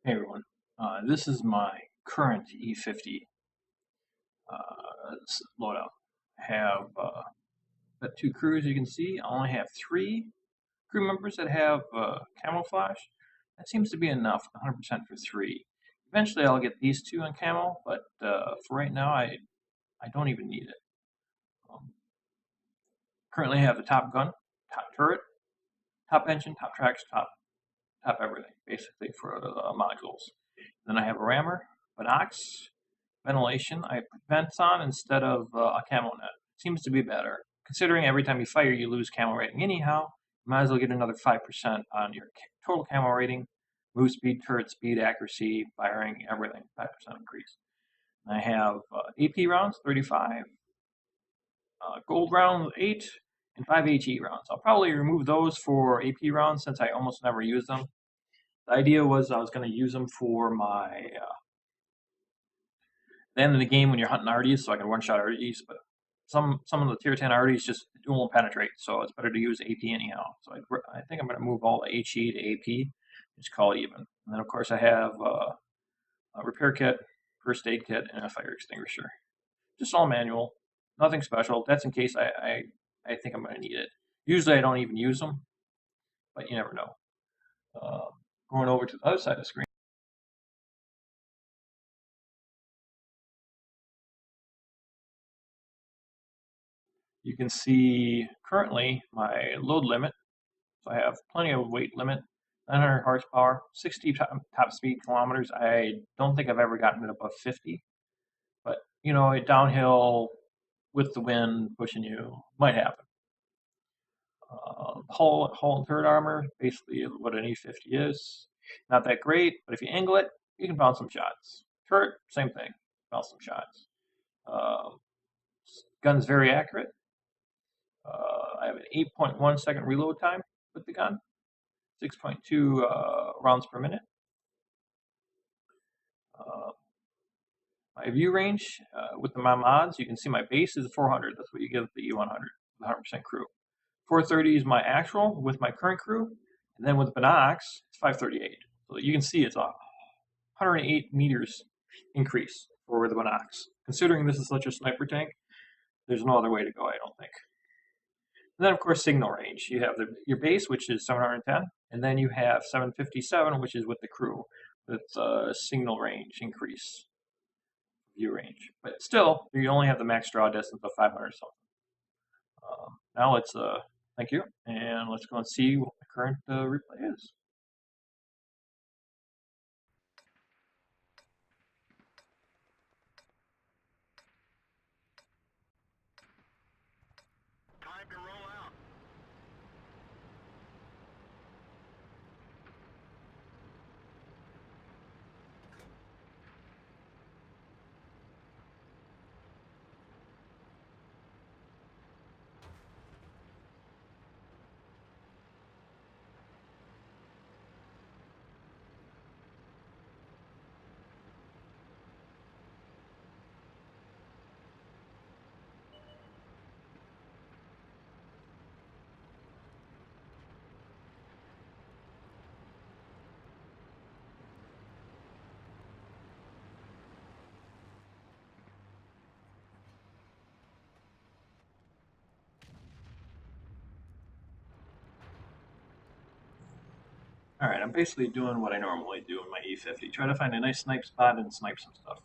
Hey everyone, this is my current E50 loadout. I have got two crews, you can see. I only have three crew members that have camouflage. That seems to be enough, 100% for three. Eventually I'll get these two on camo, but for right now I don't even need it. Currently I have the top gun, top turret, top engine, top tracks, top everything, basically for the modules. Then I have a rammer, binocs, ventilation. I put vents on instead of a camo net. Seems to be better. Considering every time you fire you lose camo rating anyhow, you might as well get another 5% on your total camo rating, move speed, turret speed, accuracy, firing, everything, 5% increase. And I have AP rounds, 35, gold rounds, 8, and 5 HE rounds. I'll probably remove those for AP rounds since I almost never use them. The idea was I was going to use them for my the end of the game when you're hunting arties, so I can one-shot arties, but some of the tier 10 arties just won't penetrate, so it's better to use AP anyhow. So I think I'm going to move all the HE to AP, just call it even. And then of course I have a repair kit, first aid kit, and a fire extinguisher. Just all manual, nothing special. That's in case I think I'm going to need it. Usually I don't even use them, but you never know. Going over to the other side of the screen. You can see currently my load limit. So I have plenty of weight limit, 900 horsepower, 60 top speed kilometers. I don't think I've ever gotten it above 50, but you know, a downhill with the wind pushing you might happen. Hull and turret armor, basically what an E50 is. Not that great, but if you angle it, you can bounce some shots. Turret, same thing, bounce some shots. Gun's very accurate. I have an 8.1 second reload time with the gun, 6.2 rounds per minute. My view range with my mods, you can see my base is 400. That's what you get with the E100, 100% crew. 430 is my actual with my current crew, and then with Binox, it's 538. So you can see it's a 108 meters increase for the Binox. Considering this is such a sniper tank, there's no other way to go, I don't think. And then, of course, signal range. You have your base, which is 710, and then you have 757, which is with the crew, with signal range increase, view range. But still, you only have the max draw distance of 500 something. Now let's, thank you, and let's go and see what the current replay is. Time to roll out. All right, I'm basically doing what I normally do in my E50. Try to find a nice snipe spot and snipe some stuff.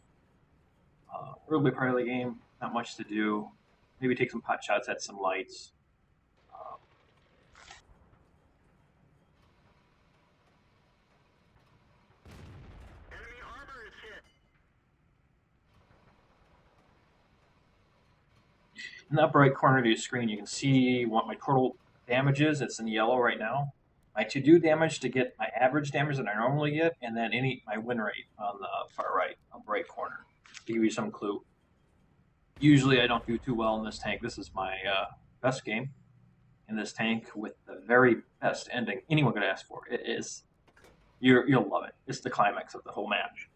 Early part of the game, not much to do. Maybe take some pot shots at some lights. Enemy armor is hit. In the upper right corner of your screen, you can see what my total damage is. It's in yellow right now. My to-do damage to get my average damage that I normally get, and then my win rate on the far right, upper right corner, to give you some clue. Usually I don't do too well in this tank. This is my best game in this tank with the very best ending anyone could ask for. It is, you'll love it. It's the climax of the whole match.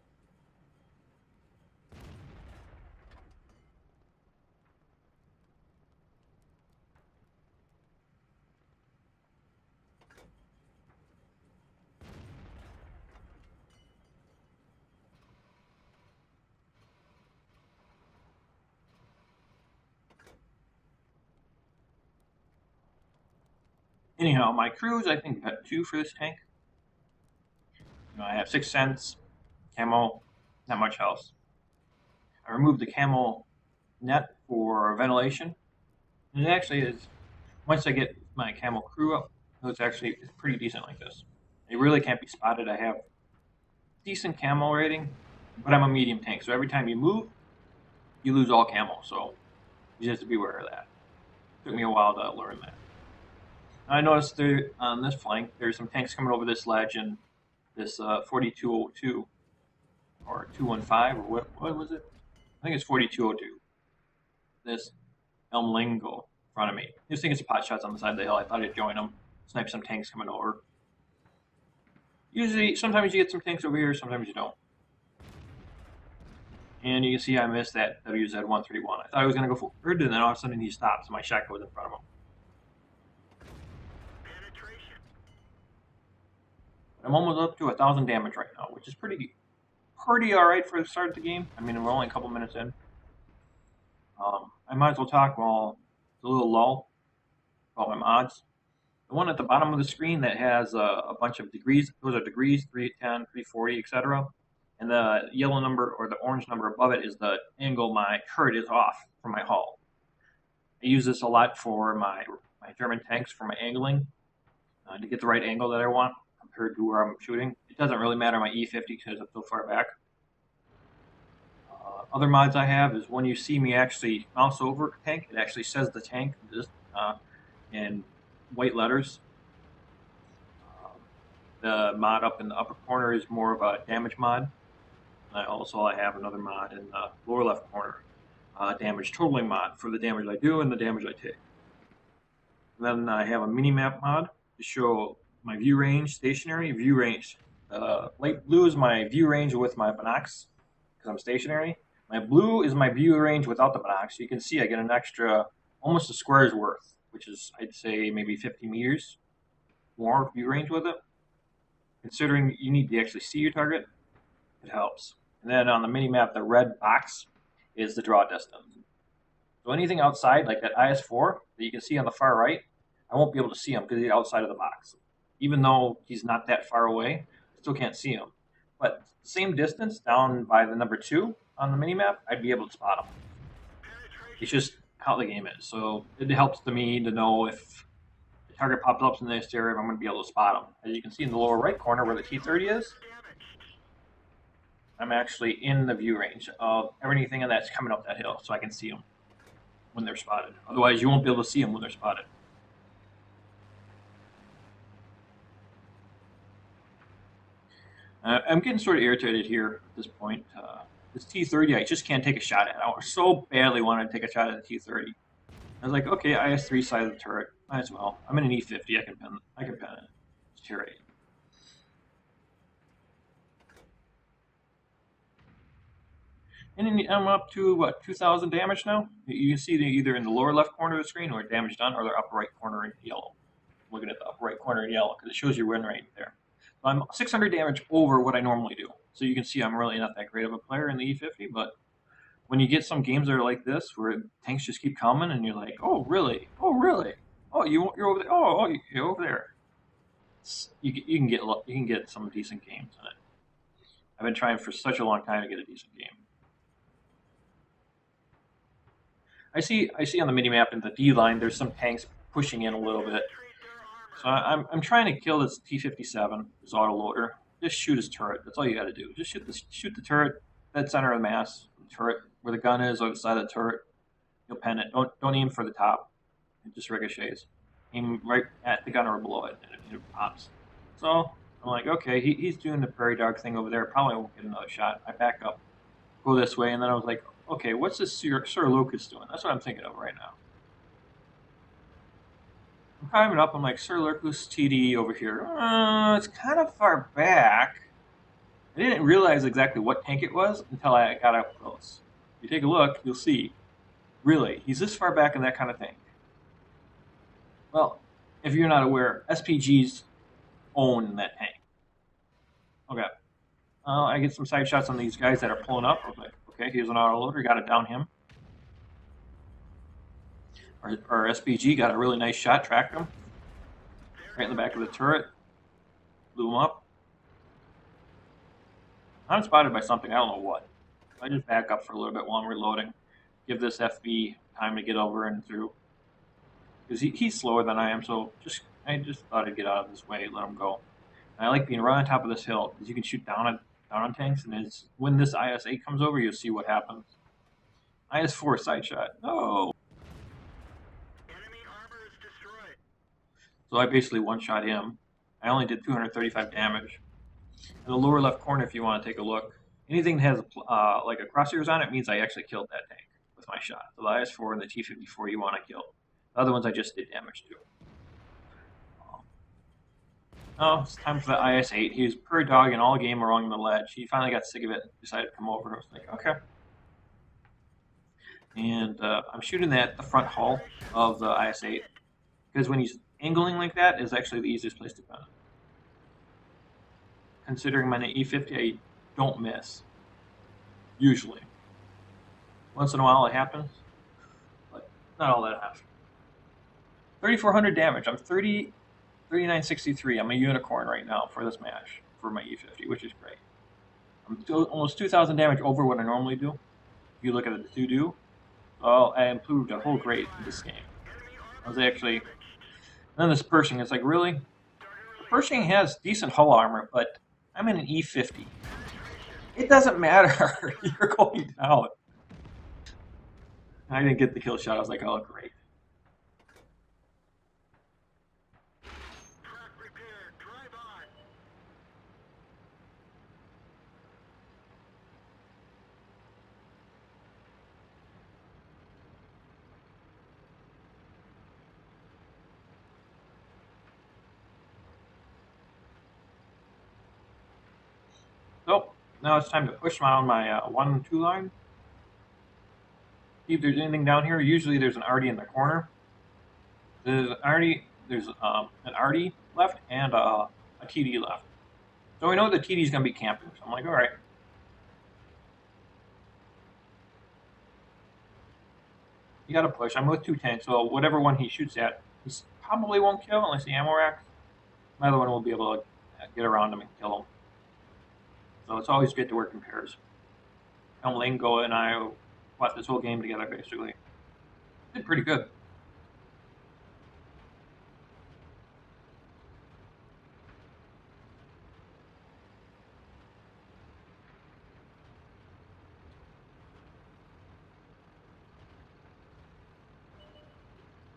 Anyhow, my crews, I think, got 2 for this tank. I have 6 cents, camo, not much else. I removed the camo net for ventilation. And it actually is, once I get my camo crew up, it's pretty decent like this. It really can't be spotted. I have decent camo rating, but I'm a medium tank, so every time you move, you lose all camo. So you just have to be aware of that. It took me a while to learn that. I noticed there on this flank, there's some tanks coming over this ledge, and this 4202 or 215 or what was it? I think it's 4202. This Elm Lingo in front of me. Just think it's pot shots on the side of the hill. I thought I'd join them, snipe some tanks coming over. Usually, sometimes you get some tanks over here, sometimes you don't. And you can see I missed that WZ-131. I thought I was going to go forward, and then all of a sudden he stops, and my shot goes in front of him. I'm almost up to 1,000 damage right now, which is pretty all right for the start of the game. I mean, we're only a couple minutes in. I might as well talk while it's a little lull about my mods. The one at the bottom of the screen that has a bunch of degrees, those are degrees, 310, 340, etc. And the yellow number or the orange number above it is the angle my turret is off from my hull. I use this a lot for my German tanks for my angling to get the right angle that I want compared to where I'm shooting. It doesn't really matter my E50 because I'm so far back. Other mods I have is when you see me actually mouse over a tank, it actually says the tank in white letters. The mod up in the upper corner is more of a damage mod. And I have another mod in the lower left corner, damage totaling mod for the damage I do and the damage I take. And then I have a mini map mod to show my view range, stationary view range. Light blue is my view range with my binocs because I'm stationary. My blue is my view range without the binocs. So you can see I get an extra, almost a square's worth, which is, I'd say, maybe 50 meters more view range with it. Considering you need to actually see your target, it helps. And then on the mini map, the red box is the draw distance. So anything outside, like that IS-4 that you can see on the far right, I won't be able to see him because he's outside of the box. Even though he's not that far away, I still can't see him. But same distance down by the number 2 on the minimap, I'd be able to spot him. It's just how the game is. So it helps to me to know if the target pops up in this area, if I'm going to be able to spot him. As you can see in the lower right corner where the T30 is, I'm actually in the view range of everything that's coming up that hill, so I can see them when they're spotted. Otherwise, you won't be able to see them when they're spotted. I'm getting sort of irritated here at this point. This T30, I just can't take a shot at. I so badly wanted to take a shot at the T30. I was like, okay, IS-3 side of the turret, might as well. I'm in an E50, I can pen it. It's tier 8. And I'm up to, what, 2,000 damage now? You can see either in the lower left corner of the screen where damage done, or the upper right corner in yellow. I'm looking at the upper right corner in yellow because it shows your win rate there. So I'm 600 damage over what I normally do. So you can see I'm really not that great of a player in the E50, but when you get some games that are like this, where tanks just keep coming, and you're like, oh, really? Oh, really? Oh, you're over there? Oh, you're over there. You can get some decent games in it. I've been trying for such a long time to get a decent game. I see on the minimap in the D line, there's some tanks pushing in a little bit. So I'm trying to kill this T57, this autoloader. Just shoot his turret. That's all you got to do. Just shoot the turret, dead center of the mass, the turret where the gun is, or the side of the turret. You'll pen it. Don't aim for the top. It just ricochets. Aim right at the gun or below it, and it pops. So I'm like, okay, he's doing the prairie dog thing over there. Probably won't get another shot. I back up, go this way, and then I was like, okay, what's this Sir Lucas doing? That's what I'm thinking of right now. I'm climbing up. I'm like, Sir Lucas TD over here. It's kind of far back. I didn't realize exactly what tank it was until I got up close. If you take a look, you'll see. Really, he's this far back in that kind of tank. Well, if you're not aware, SPGs own that tank. Okay. I get some side shots on these guys that are pulling up. I was like, okay, here's an autoloader. Got to down him. Our SPG got a really nice shot, tracked him. right in the back of the turret. Blew him up. I'm spotted by something, I don't know what. I just back up for a little bit while I'm reloading. Give this FV time to get over and through. Because he's slower than I am, so I just thought I'd get out of this way, let him go. And I like being right on top of this hill, because you can shoot down on tanks, and when this IS-8 comes over, you'll see what happens. IS-4 side shot. No! Enemy armor is destroyed. So I basically one-shot him. I only did 235 damage. In the lower left corner, if you want to take a look, anything that has like a crosshairs on it means I actually killed that tank with my shot. The IS-4 and the T-54 you want to kill. The other ones I just did damage to. Oh, it's time for the IS-8. He was per dogging all game along the ledge. He finally got sick of it and decided to come over. I was like, okay. And I'm shooting at the front hull of the IS-8 because when he's angling like that is actually the easiest place to gun it. Considering my E50, I don't miss. Usually. Once in a while it happens, but not all that often. 3,400 damage. I'm 3963. I'm a unicorn right now for this match for my E50, which is great. I'm almost 2,000 damage over what I normally do. If you look at the to-do, well, I improved a whole grade in this game. I was actually, and then this Pershing, it's like, really? The Pershing has decent hull armor, but I'm in an E50. It doesn't matter. You're going down. I didn't get the kill shot. I was like, oh, great. Track repaired. Drive on. So now it's time to push down my 1 and 2 line. See if there's anything down here. Usually there's an arty in the corner. There's an arty left and a TD left. So we know the TD is going to be camping. So I'm like, all right. You got to push. I'm with 2 tanks, so whatever one he shoots at, he probably won't kill unless the ammo racks. My other one will be able to get around him and kill him. So it's always good to work in pairs. Lingo and I fought this whole game together, basically. Did pretty good.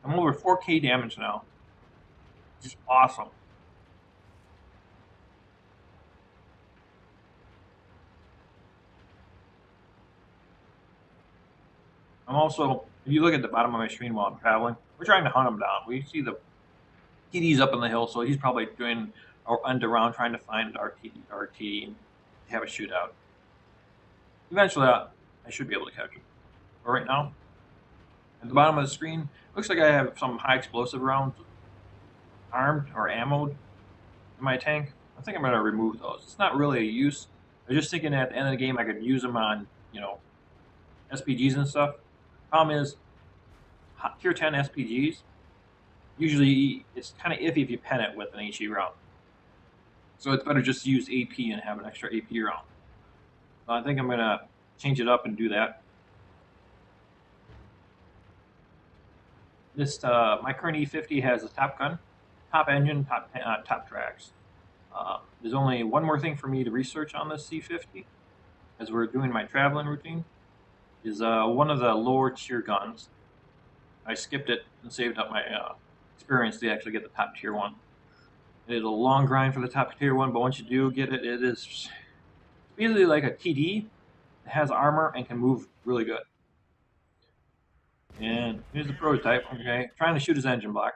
I'm over 4K damage now. Just awesome. I'm also, if you look at the bottom of my screen while I'm traveling, we're trying to hunt him down. We see the TD's up on the hill, so he's probably doing our end around trying to find our TD and have a shootout. Eventually, I should be able to catch him. But right now, at the bottom of the screen, looks like I have some high explosive rounds armed or ammoed in my tank. I think I'm going to remove those. It's not really a use. I was just thinking at the end of the game I could use them on, SPGs and stuff. Problem is, tier 10 SPGs, usually it's kind of iffy if you pen it with an HE round. So it's better just to use AP and have an extra AP round. So I think I'm going to change it up and do that. This my current E50 has a top gun, top engine, top tracks. There's only one more thing for me to research on this C50 as we're doing my traveling routine. Is one of the lower tier guns. I skipped it and saved up my experience to actually get the top tier one. It is a long grind for the top tier one, but once you do get it, it is basically like a TD. It has armor and can move really good. And here's the prototype. Okay, trying to shoot his engine block.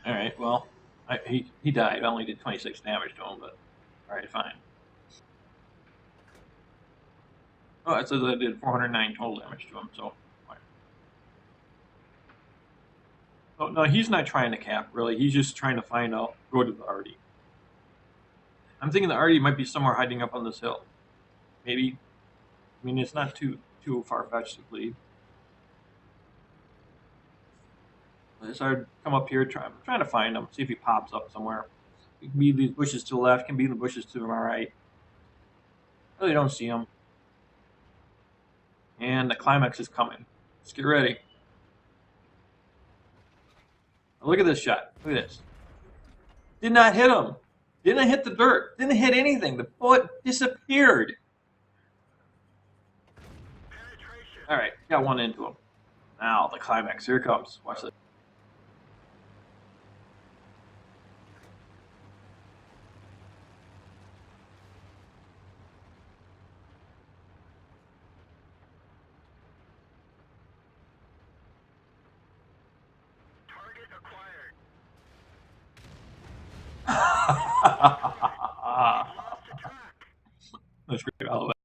All right, well, he died. I only did 26 damage to him, but all right, fine. Oh, it says I did 409 total damage to him, so fine. Oh, no, he's not trying to cap, really. He's just trying to go to the arty. I'm thinking the arty might be somewhere hiding up on this hill. Maybe. I mean, it's not too too far-fetched to believe. I started to come up here, I'm trying to find him, see if he pops up somewhere. It can be these bushes to the left, can be the bushes to my right. Really don't see him. And the climax is coming. Let's get ready. Look at this shot. Look at this. Did not hit him. Didn't hit the dirt. Didn't hit anything. The bullet disappeared. Penetration. All right, got one into him. Now the climax. Here it comes. Watch this. Target acquired. That's We've lost the track. great.